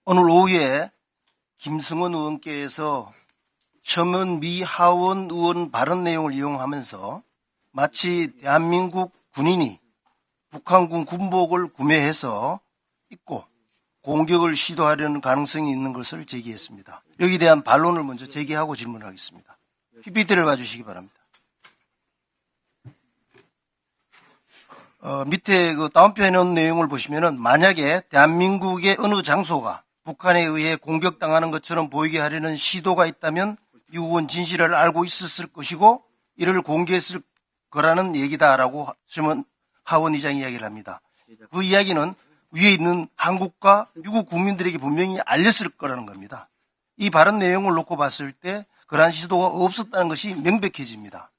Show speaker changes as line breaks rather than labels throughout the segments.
오늘 오후에 김승원 의원께서 첨언미 하원 의원 발언 내용을 이용하면서 마치 대한민국 군인이 북한군 군복을 구매해서 입고 공격을 시도하려는 가능성이 있는 것을 제기했습니다. 여기에 대한 반론을 먼저 제기하고 질문하겠습니다. PPT를 봐주시기 바랍니다. 밑에 그 다운표에 놓은 내용을 보시면은 만약에 대한민국의 어느 장소가 북한에 의해 공격당하는 것처럼 보이게 하려는 시도가 있다면 미국은 진실을 알고 있었을 것이고 이를 공개했을 거라는 얘기다라고 하원 의장이 이야기를 합니다. 그 이야기는 위에 있는 한국과 미국 국민들에게 분명히 알렸을 거라는 겁니다. 이 발언 내용을 놓고 봤을 때 그러한 시도가 없었다는 것이 명백해집니다.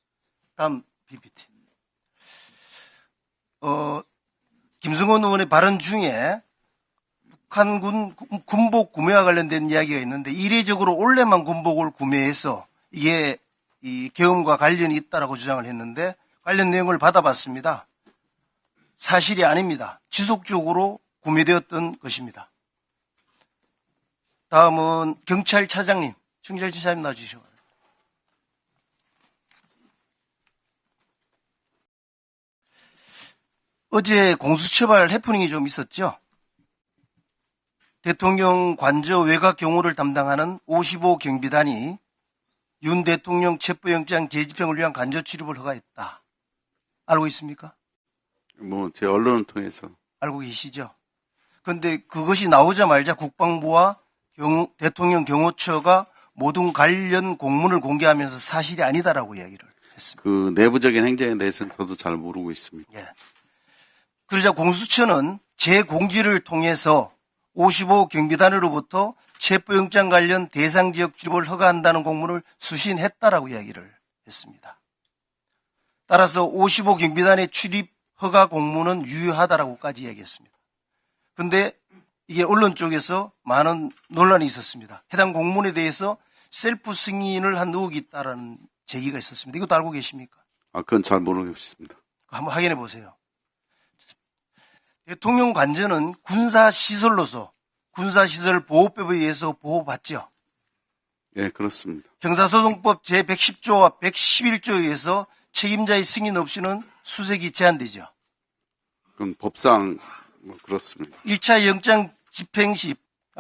다음 PPT. 김승원 의원의 발언 중에 북한군 군복 구매와 관련된 이야기가 있는데 이례적으로 올해만 군복을 구매해서 이게 이 계엄과 관련이 있다라고 주장을 했는데 관련 내용을 받아봤습니다. 사실이 아닙니다. 지속적으로 구매되었던 것입니다. 다음은 경찰차장님, 경찰차장님 나와주시죠. 어제 공수처발 해프닝이 좀 있었죠. 대통령 관저 외곽 경호를 담당하는 55 경비단이 윤 대통령 체포영장 재집행을 위한 간접 출입을 허가했다. 알고 있습니까?
제 언론을 통해서.
알고 계시죠? 그런데 그것이 나오자마자 국방부와 대통령 경호처가 모든 관련 공문을 공개하면서 사실이 아니다라고 이야기를 했습니다.
그 내부적인 행정에 대해서는 저도 잘 모르고 있습니다.
예. 그러자 공수처는 재공지를 통해서 55 경비단으로부터 체포영장 관련 대상 지역 출입을 허가한다는 공문을 수신했다라고 이야기를 했습니다. 따라서 55 경비단의 출입 허가 공문은 유효하다라고까지 이야기했습니다. 그런데 이게 언론 쪽에서 많은 논란이 있었습니다. 해당 공문에 대해서 셀프 승인을 한 의혹이 있다라는 제기가 있었습니다. 이것도 알고 계십니까?
그건 잘 모르겠습니다.
한번 확인해 보세요. 대통령 관저는 군사시설로서 군사시설 보호법에 의해서 보호받죠.
예, 그렇습니다.
형사소송법 제110조와 111조에 의해서 책임자의 승인 없이는 수색이 제한되죠.
그건 법상 그렇습니다.
1차 영장 집행 시,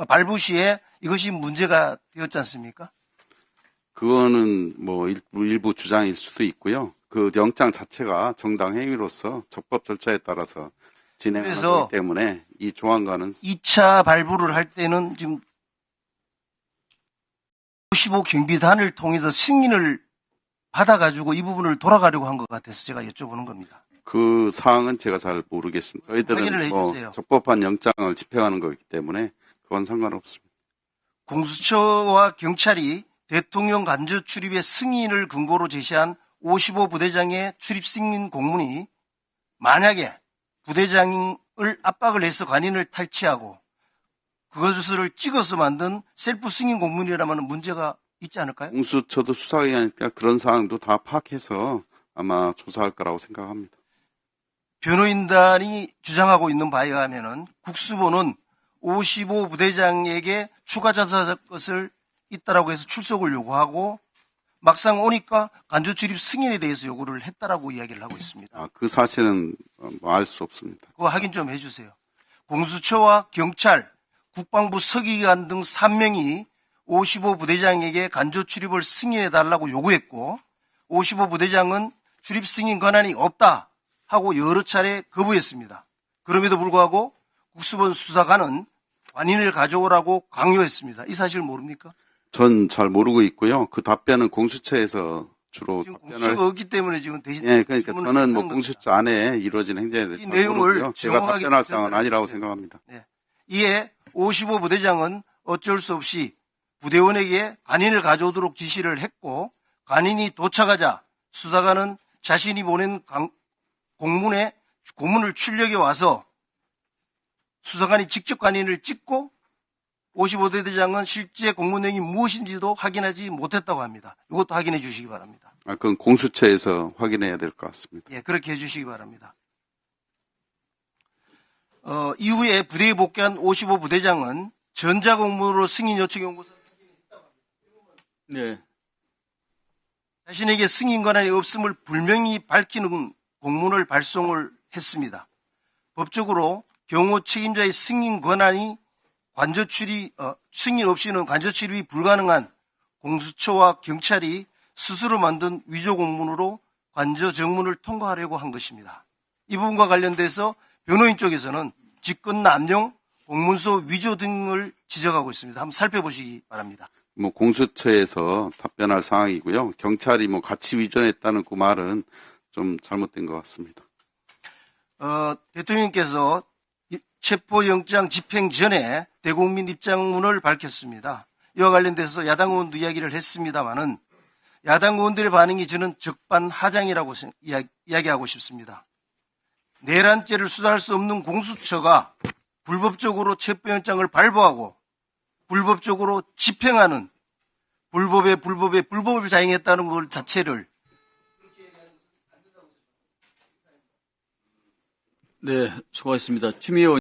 발부 시에 이것이 문제가 되었지 않습니까?
그거는 일부 주장일 수도 있고요. 그 영장 자체가 정당 행위로서 적법 절차에 따라서 진행하는 거기 때문에 이 조항과는
2차 발부를 할 때는 지금 55 경비단을 통해서 승인을 받아가지고 이 부분을 돌아가려고 한 것 같아서 제가 여쭤보는 겁니다.
그 사항은 제가 잘 모르겠습니다. 저희들은 적법한 영장을 집행하는 거기 때문에 그건 상관없습니다.
공수처와 경찰이 대통령 간접 출입의 승인을 근거로 제시한 55 부대장의 출입 승인 공문이 만약에 부대장을 압박을 해서 관인을 탈취하고 그것을 찍어서 만든 셀프 승인 공문이라면 문제가 있지 않을까요?
공수처도 수사기관이니까 그런 사항도 다 파악해서 아마 조사할 거라고 생각합니다.
변호인단이 주장하고 있는 바에 의하면 국수본은 55 부대장에게 추가 조사 것을 있다라고 해서 출석을 요구하고 막상 오니까 간접 출입 승인에 대해서 요구를 했다라고 이야기를 하고 있습니다.
그 사실은 알 수 없습니다.
그거 확인 좀 해주세요. 공수처와 경찰, 국방부 서기관 등 3명이 55 부대장에게 간접 출입을 승인해달라고 요구했고 55 부대장은 출입 승인 권한이 없다 하고 여러 차례 거부했습니다. 그럼에도 불구하고 국수본 수사관은 관인을 가져오라고 강요했습니다. 이 사실 모릅니까?
전 잘 모르고 있고요. 그 답변은 공수처에서 주로
지금
답변을
공수처가 없기 때문에 지금 대신
그러니까 저는 공수처 안에 이루어진 행정에 대해서
이 내용을
모르고요. 제가 답변할 사항은 아니라고 생각합니다.
네. 이에 55 부대장은 어쩔 수 없이 부대원에게 관인을 가져오도록 지시를 했고 관인이 도착하자 수사관은 자신이 보낸 공문을 출력해 와서 수사관이 직접 관인을 찍고 55대대장은 실제 공문 내용이 무엇인지도 확인하지 못했다고 합니다. 이것도 확인해 주시기 바랍니다.
그건 공수처에서 확인해야 될 것 같습니다.
예, 그렇게 해 주시기 바랍니다. 이후에 부대에 복귀한 55부대장은 전자공무로 승인 요청 연구서
네.
자신에게 승인 권한이 없음을 분명히 밝히는 공문을 발송을 했습니다. 법적으로 경호 책임자의 승인 권한이 승인 없이는 관저 출입이 불가능한 공수처와 경찰이 스스로 만든 위조 공문으로 관저 정문을 통과하려고 한 것입니다. 이 부분과 관련돼서 변호인 쪽에서는 직권 남용, 공문서 위조 등을 지적하고 있습니다. 한번 살펴보시기 바랍니다.
뭐 공수처에서 답변할 상황이고요. 경찰이 뭐 같이 위조했다는 그 말은 좀 잘못된 것 같습니다.
대통령께서 체포영장 집행 전에 대국민 입장문을 밝혔습니다. 이와 관련돼서 야당 의원도 이야기를 했습니다마는 야당 의원들의 반응이 저는 적반하장이라고 이야기하고 싶습니다. 내란죄를 수사할 수 없는 공수처가 불법적으로 체포영장을 발부하고 불법적으로 집행하는 불법을 자행했다는 것 자체를
네, 수고하셨습니다. 추미애 의원.